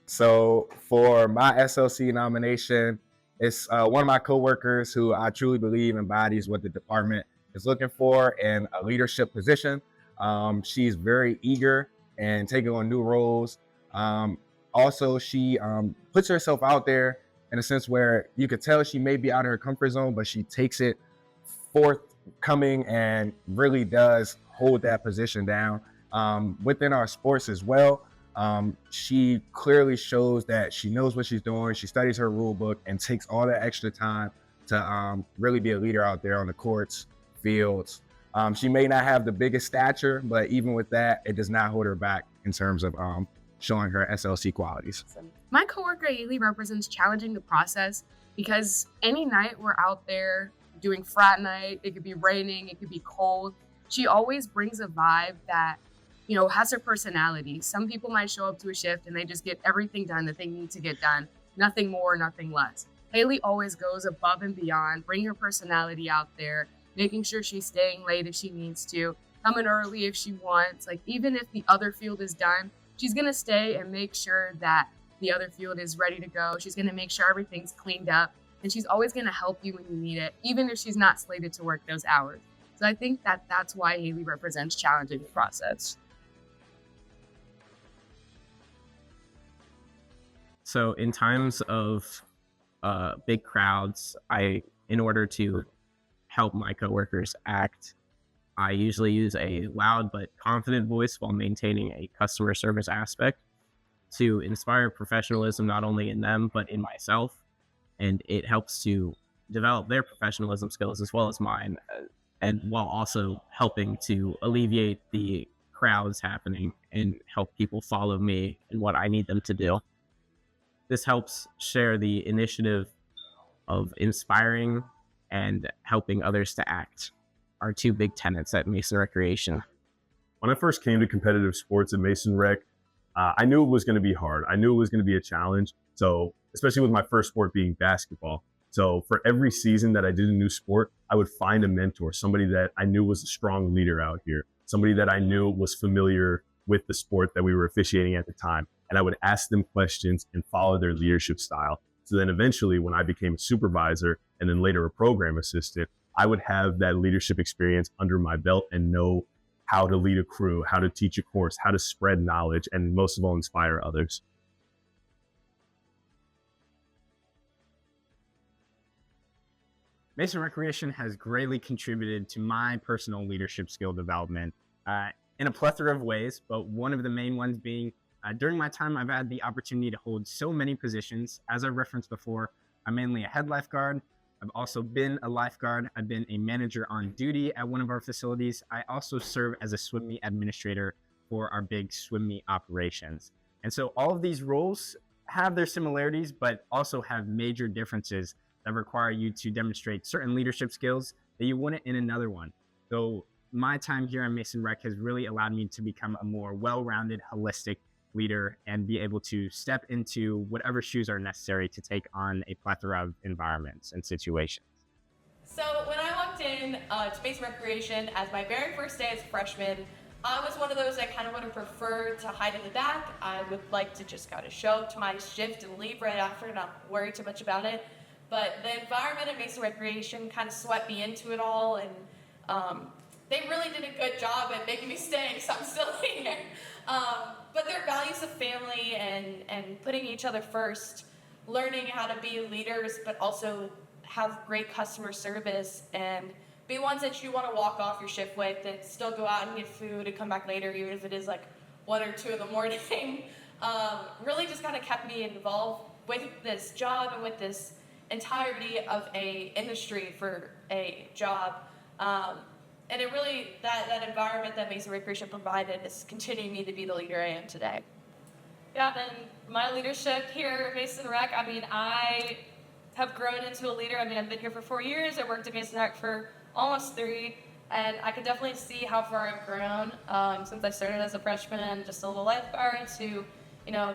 So for my SLC nomination, it's one of my coworkers who I truly believe embodies what the department is looking for in a leadership position. She's very eager and taking on new roles. Um, Also, she puts herself out there in a sense where you could tell she may be out of her comfort zone, but she takes it forthcoming and really does hold that position down. Within our sports as well, she clearly shows that she knows what she's doing. She studies her rule book and takes all that extra time to really be a leader out there on the courts, fields. She may not have the biggest stature, but even with that, it does not hold her back in terms of showing her SLC qualities. My coworker Ailey represents challenging the process because any night we're out there doing frat night, it could be raining, it could be cold. She always brings a vibe that, has her personality. Some people might show up to a shift and they just get everything done that they need to get done, nothing more, nothing less. Haley always goes above and beyond, bring her personality out there, making sure she's staying late if she needs to, coming early if she wants. Like, even if the other field is done, she's going to stay and make sure that the other field is ready to go. She's going to make sure everything's cleaned up, and she's always going to help you when you need it, even if she's not slated to work those hours. So I think that that's why Haley represents challenging the process. So in times of big crowds, in order to help my coworkers act, I usually use a loud but confident voice while maintaining a customer service aspect to inspire professionalism not only in them but in myself, and it helps to develop their professionalism skills as well as mine, and while also helping to alleviate the crowds happening and help people follow me and what I need them to do. This helps share the initiative of inspiring and helping others to act, are two big tenets at Mason Recreation. When I first came to competitive sports at Mason Rec, I knew it was going to be hard. I knew it was going to be a challenge. So, especially with my first sport being basketball. So for every season that I did a new sport, I would find a mentor, somebody that I knew was a strong leader out here, somebody that I knew was familiar with the sport that we were officiating at the time. And I would ask them questions and follow their leadership style. So then eventually when I became a supervisor and then later a program assistant, I would have that leadership experience under my belt and know how to lead a crew, how to teach a course, how to spread knowledge, and most of all, inspire others. Mason Recreation has greatly contributed to my personal leadership skill development in a plethora of ways, but one of the main ones being during my time, I've had the opportunity to hold so many positions. As I referenced before, I'm mainly a head lifeguard. I've also been a lifeguard. I've been a manager on duty at one of our facilities. I also serve as a swim meet administrator for our big swim meet operations. And so all of these roles have their similarities, but also have major differences that require you to demonstrate certain leadership skills that you wouldn't in another one. So my time here at Mason Rec has really allowed me to become a more well-rounded, holistic leader and be able to step into whatever shoes are necessary to take on a plethora of environments and situations. So when I walked in to Mason Recreation as my very first day as a freshman, I was one of those that kind of would have preferred to hide in the back. I would like to just kind of show up to my shift and leave right after and not worry too much about it. But the environment at Mason Recreation kind of swept me into it all, and they really did a good job at making me stay because I'm still here. But their values of family and putting each other first, learning how to be leaders, but also have great customer service and be ones that you want to walk off your shift with and still go out and get food and come back later, even if it is like 1 or 2 in the morning. Really just kind of kept me involved with this job and with this entirety of a industry for a job. And it really, that environment that Mason Recreation provided is continuing me to be the leader I am today. Yeah, and my leadership here at Mason Rec, I have grown into a leader. I've been here for 4 years. I worked at Mason Rec for almost 3, and I can definitely see how far I've grown since I started as a freshman and just a little lifeguard to,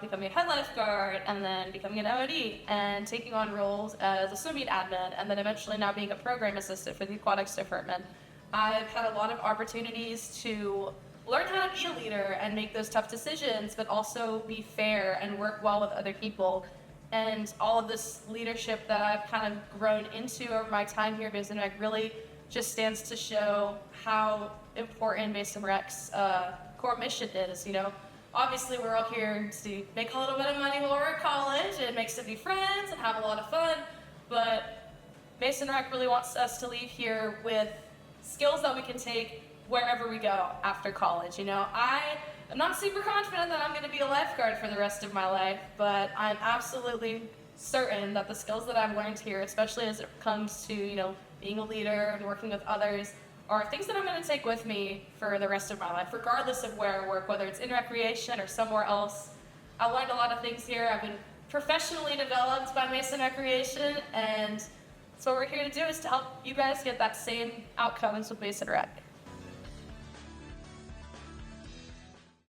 becoming a head lifeguard and then becoming an OD and taking on roles as a swim meet admin and then eventually now being a program assistant for the aquatics department. I've had a lot of opportunities to learn how to be a leader and make those tough decisions, but also be fair and work well with other people. And all of this leadership that I've kind of grown into over my time here at Mason Rec really just stands to show how important Mason Rec's core mission is. Obviously we're all here to make a little bit of money while we're at college and make some new friends and have a lot of fun, but Mason Rec really wants us to leave here with skills that we can take wherever we go after college. I'm not super confident that I'm going to be a lifeguard for the rest of my life, but I'm absolutely certain that the skills that I've learned here, especially as it comes to, being a leader and working with others, are things that I'm going to take with me for the rest of my life, regardless of where I work, whether it's in recreation or somewhere else. I learned a lot of things here. I've been professionally developed by Mason Recreation, and so what we're here to do is to help you guys get that same outcomes with Mason Rec.